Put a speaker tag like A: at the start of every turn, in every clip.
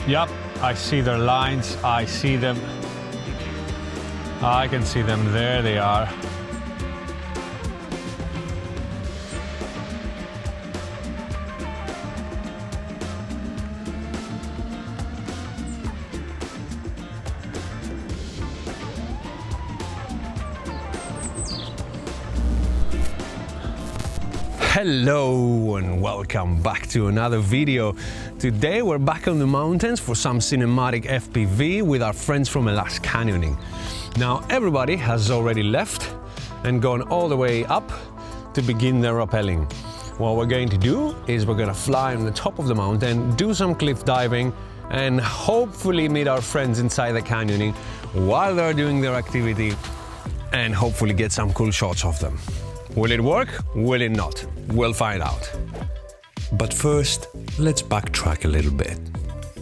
A: Yep, I see their lines, I see them. I can see them, there they are. Hello and welcome back to another video. Today we're back on the mountains for some cinematic FPV with our friends from Alaska Canyoning. Now everybody has already left and gone all the way up to begin their rappelling. What we're going to do is we're going to fly on the top of the mountain, do some cliff diving and hopefully meet our friends inside the canyoning while they're doing their activity and hopefully get some cool shots of them. Will it work? Will it not? We'll find out. But first, let's backtrack a little bit.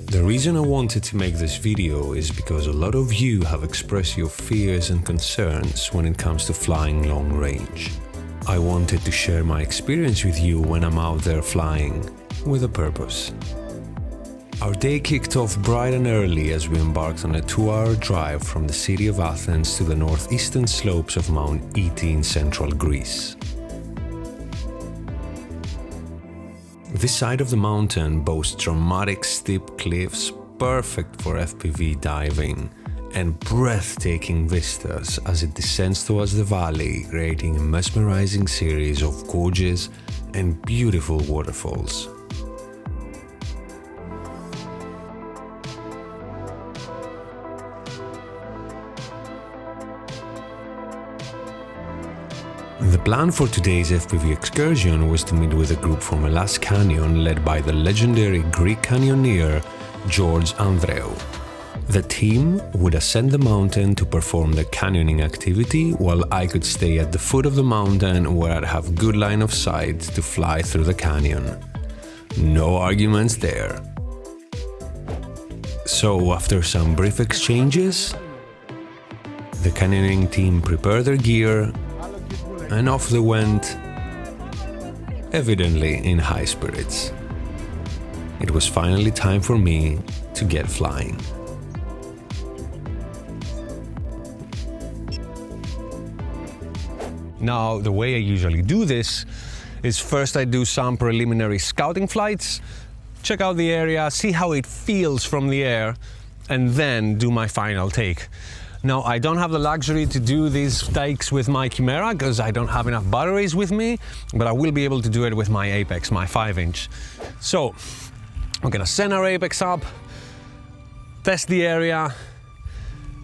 A: The reason I wanted to make this video is because a lot of you have expressed your fears and concerns when it comes to flying long range. I wanted to share my experience with you when I'm out there flying, with a purpose. Our day kicked off bright and early as we embarked on a 2-hour drive from the city of Athens to the northeastern slopes of Mount Oiti in central Greece. This side of the mountain boasts dramatic steep cliffs perfect for FPV diving and breathtaking vistas as it descends towards the valley, creating a mesmerizing series of gorgeous and beautiful waterfalls. The plan for today's FPV excursion was to meet with a group from Alaska Canyon led by the legendary Greek canyoneer George Andreou. The team would ascend the mountain to perform the canyoning activity while I could stay at the foot of the mountain where I'd have good line of sight to fly through the canyon. No arguments there. So after some brief exchanges, the canyoning team prepared their gear and off they went, evidently in high spirits. It was finally time for me to get flying. Now, the way I usually do this is first I do some preliminary scouting flights, check out the area, see how it feels from the air, and then do my final take. Now, I don't have the luxury to do these takes with my Chimera because I don't have enough batteries with me, but I will be able to do it with my APEX, my 5-inch. So, we're gonna send our APEX up, test the area,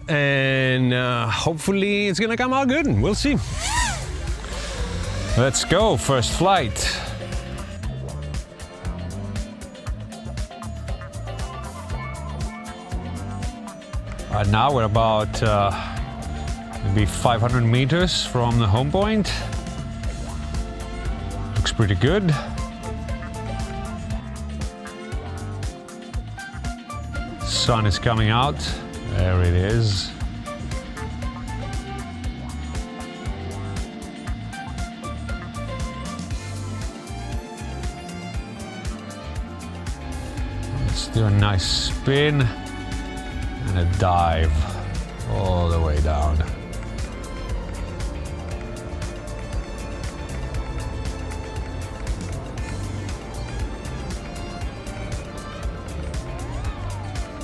A: and hopefully it's gonna come out good. We'll see. Let's go, first flight. Now we're about maybe 500 meters from the home point. Looks pretty good. Sun is coming out. There it is. Let's do a nice spin. And a dive all the way down.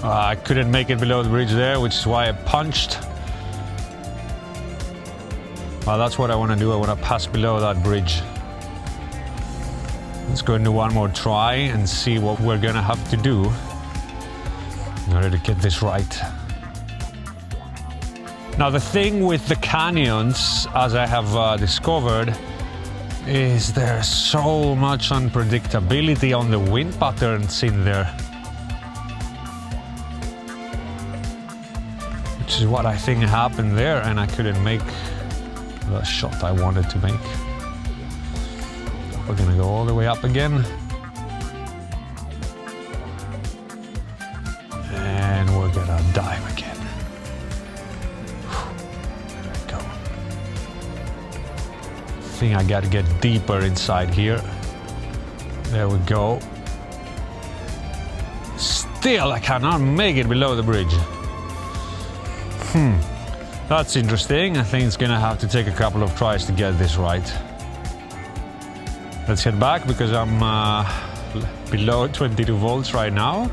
A: I couldn't make it below the bridge there, which is why I punched. Well, that's what I want to do. I want to pass below that bridge. Let's go and do one more try and see what we're gonna have to do in order to get this right. Now, the thing with the canyons, as I have discovered, is there's so much unpredictability on the wind patterns in there. Which is what I think happened there, and I couldn't make the shot I wanted to make. We're gonna go all the way up again. Gonna dive again. There we go. I think I gotta get deeper inside here. There we go. still I cannot make it below the bridge. That's interesting. I think it's gonna have to take a couple of tries to get this right. Let's head back because I'm below 22 volts right now.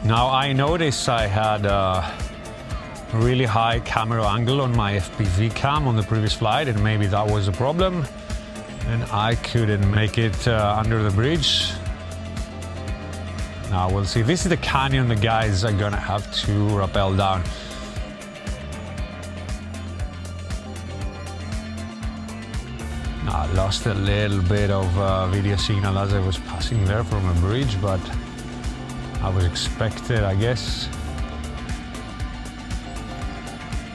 A: Now I noticed I had a really high camera angle on my FPV cam on the previous flight, and maybe that was a problem and I couldn't make it under the bridge. Now we'll see. This is the canyon the guys are gonna have to rappel down. I lost a little bit of video signal as I was passing there from a bridge, but I was expected, I guess.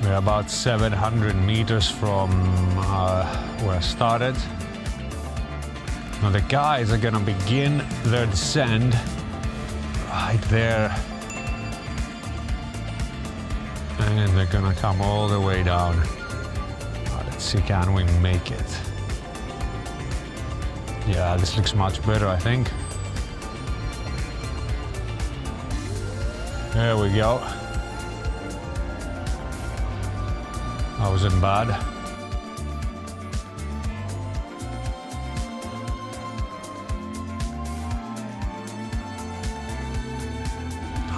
A: We're about 700 meters from where I started. Now the guys are gonna begin their descent right there. And they're gonna come all the way down. Let's see, can we make it? Yeah, this looks much better, I think. There we go. That wasn't bad.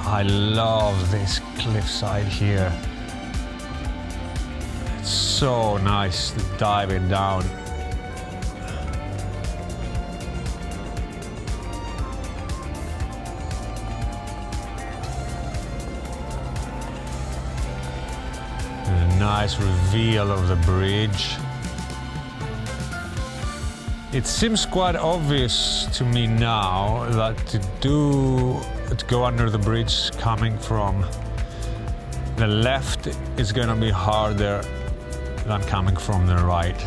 A: I love this cliffside here. It's so nice to dive it down. Nice reveal of the bridge. It seems quite obvious to me now that to go under the bridge coming from the left is going to be harder than coming from the right.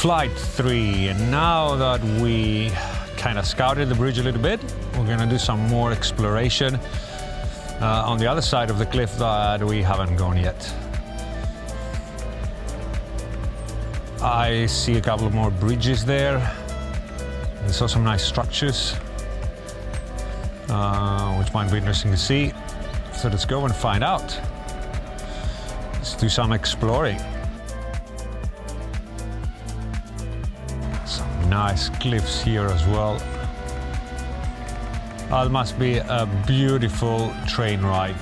A: Flight 3, and now that we kind of scouted the bridge a little bit, we're gonna do some more exploration on the other side of the cliff that we haven't gone yet. I see a couple of more bridges there and saw some nice structures, which might be interesting to see. So let's go and find out. Let's do some exploring. Nice cliffs here as well. That must be a beautiful train ride.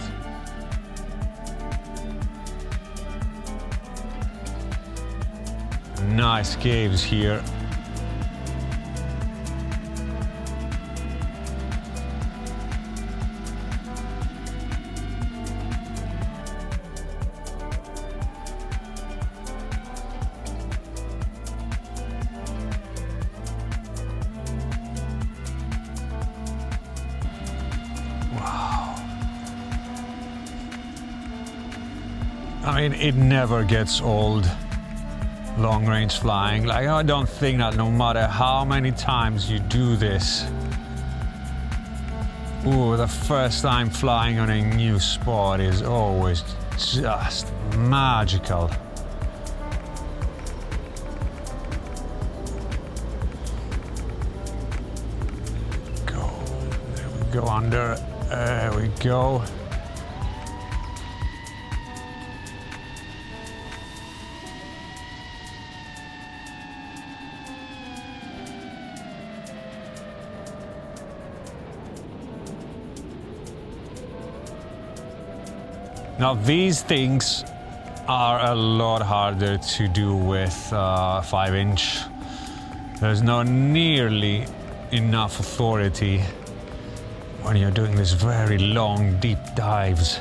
A: Nice caves here. I mean, it never gets old, long-range flying. Like, I don't think that no matter how many times you do this, the first time flying on a new spot is always just magical. There we go under, there we go. Now these things are a lot harder to do with 5-inch. There's not nearly enough authority when you're doing these very long, deep dives.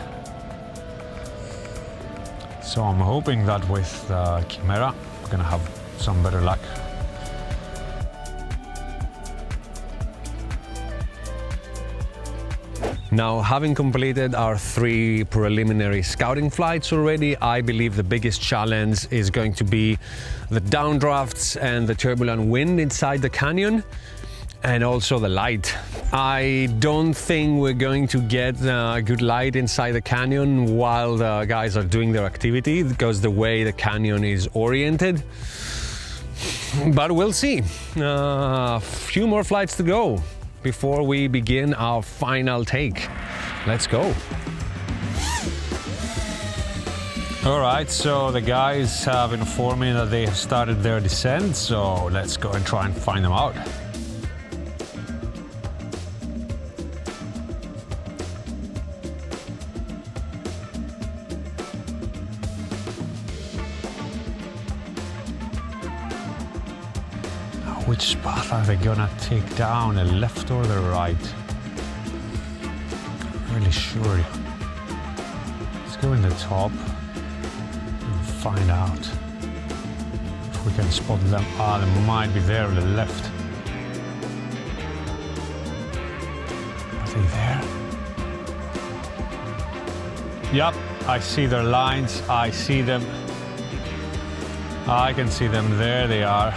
A: So I'm hoping that with Chimera, we're gonna have some better luck. Now, having completed our 3 preliminary scouting flights already, I believe the biggest challenge is going to be the downdrafts and the turbulent wind inside the canyon, and also the light. I don't think we're going to get good light inside the canyon while the guys are doing their activity, because the way the canyon is oriented. But we'll see. A few more flights to go before we begin our final take. Let's go. All right, so the guys have informed me that they have started their descent, so let's go and try and find them out. Which path are they gonna take down, the left or the right? Not really sure. Let's go in the top and find out if we can spot them. Ah, they might be there on the left. Are they there? Yep, I see their lines. I see them. I can see them. There they are.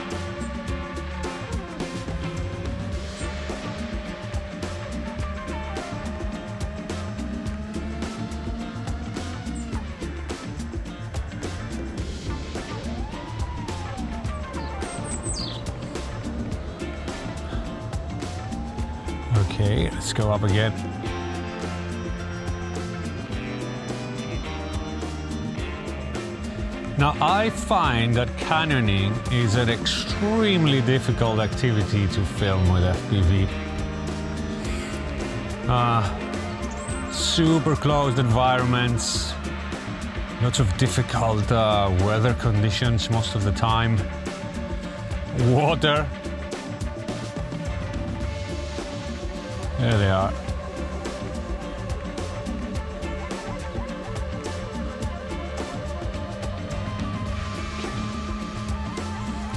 A: Okay, let's go up again. Now, I find that canyoning is an extremely difficult activity to film with FPV. Super closed environments, lots of difficult weather conditions most of the time. Water. There they are.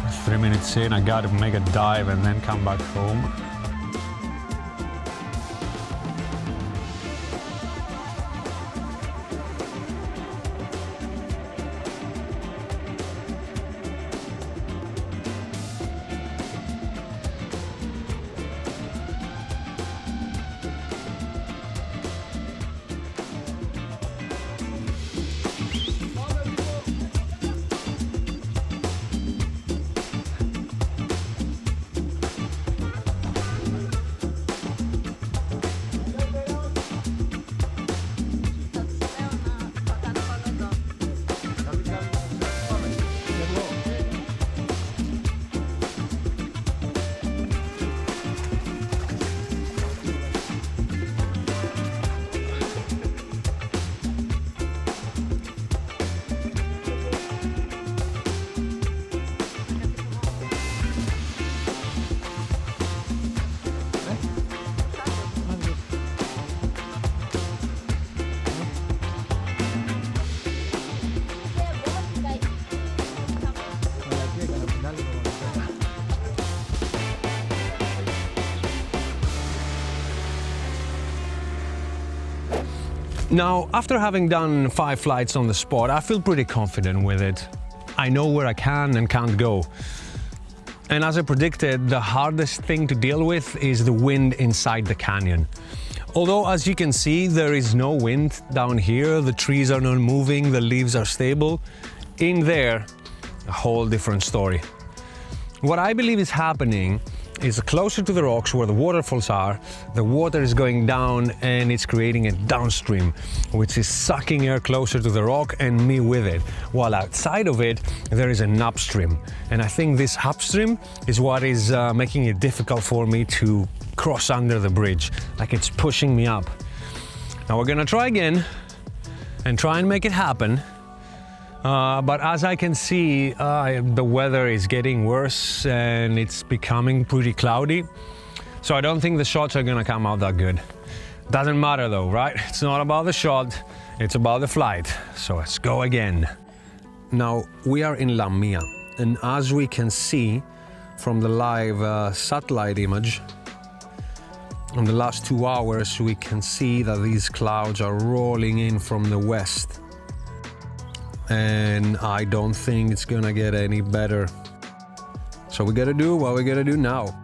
A: We're 3 minutes in, I gotta make a dive and then come back home. Now, after having done 5 flights on the spot, I feel pretty confident with it. I know where I can and can't go. And as I predicted, the hardest thing to deal with is the wind inside the canyon. Although, as you can see, there is no wind down here, the trees are not moving, the leaves are stable. In there, a whole different story. What I believe is happening is closer to the rocks where the waterfalls are, the water is going down and it's creating a downstream, which is sucking air closer to the rock and me with it. While outside of it, there is an upstream. And I think this upstream is what is making it difficult for me to cross under the bridge, like it's pushing me up. Now we're gonna try again and try and make it happen. But as I can see, the weather is getting worse and it's becoming pretty cloudy. So I don't think the shots are gonna come out that good. Doesn't matter though, right? It's not about the shot, it's about the flight. So let's go again. Now, we are in Lamia, and as we can see from the live satellite image, in the last 2 hours, we can see that these clouds are rolling in from the west. And I don't think it's gonna get any better. So we gotta do what we gotta do now.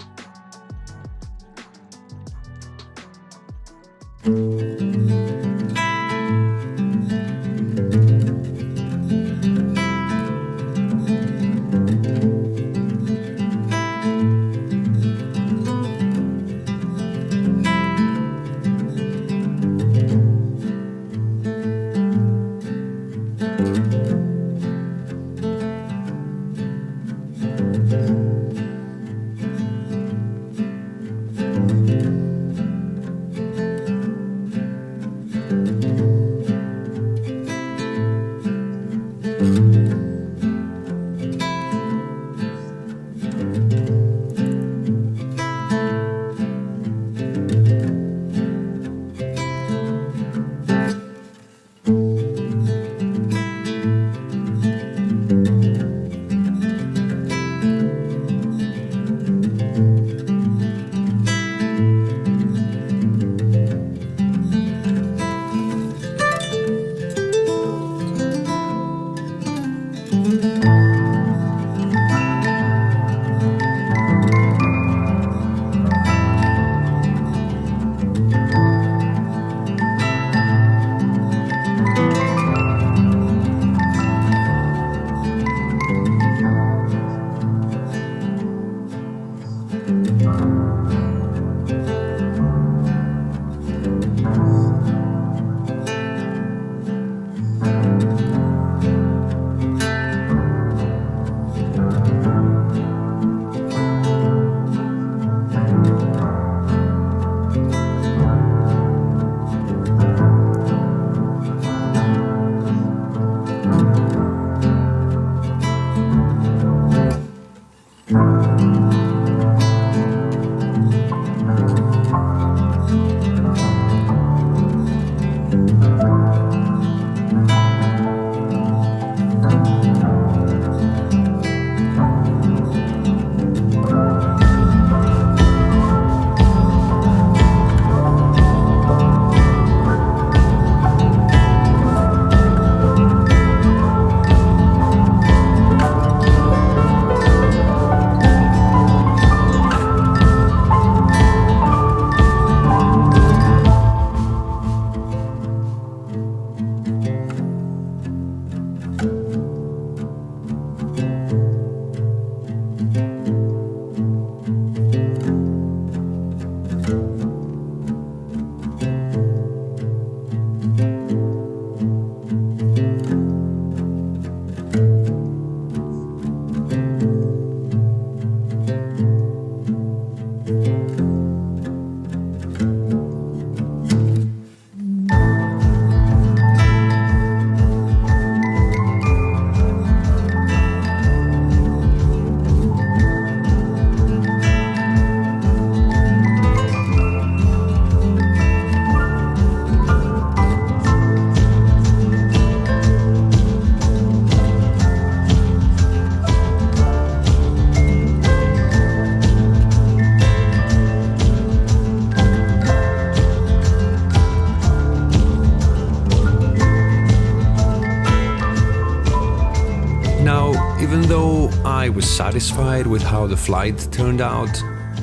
A: Even though I was satisfied with how the flight turned out,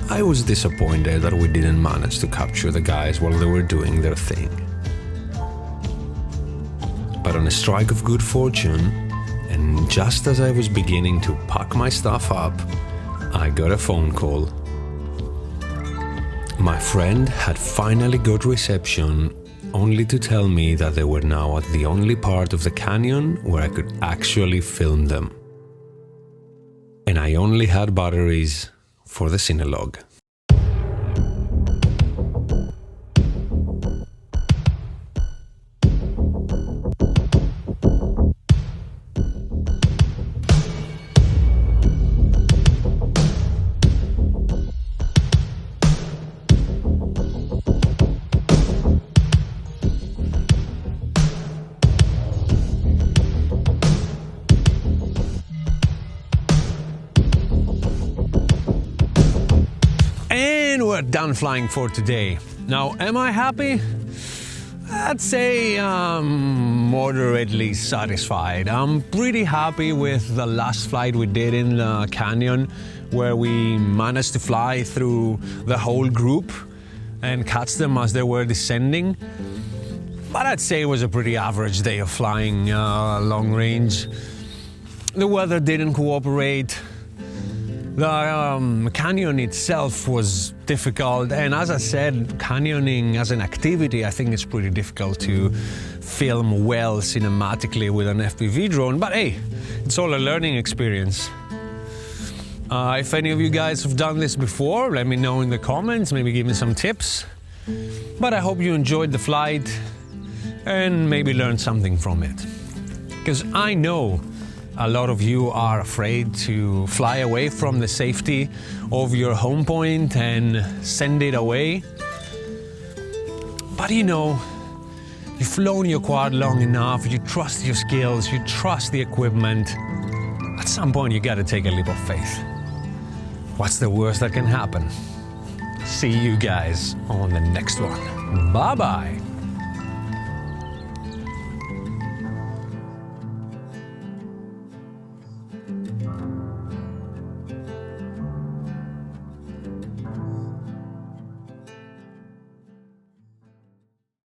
A: I was disappointed that we didn't manage to capture the guys while they were doing their thing. But on a strike of good fortune, and just as I was beginning to pack my stuff up, I got a phone call. My friend had finally got reception, only to tell me that they were now at the only part of the canyon where I could actually film them. And I only had batteries for the Cinelog. And we're done flying for today. Now, am I happy? I'd say I'm moderately satisfied. I'm pretty happy with the last flight we did in the canyon, where we managed to fly through the whole group and catch them as they were descending. But I'd say it was a pretty average day of flying long range. The weather didn't cooperate. The canyon itself was difficult, and as I said, canyoning as an activity, I think it's pretty difficult to film well cinematically with an FPV drone, but hey, it's all a learning experience. If any of you guys have done this before, let me know in the comments, maybe give me some tips. But I hope you enjoyed the flight and maybe learned something from it. Because I know a lot of you are afraid to fly away from the safety of your home point and send it away. But you know, you've flown your quad long enough, you trust your skills, you trust the equipment. At some point you gotta take a leap of faith. What's the worst that can happen? See you guys on the next one. Bye-bye.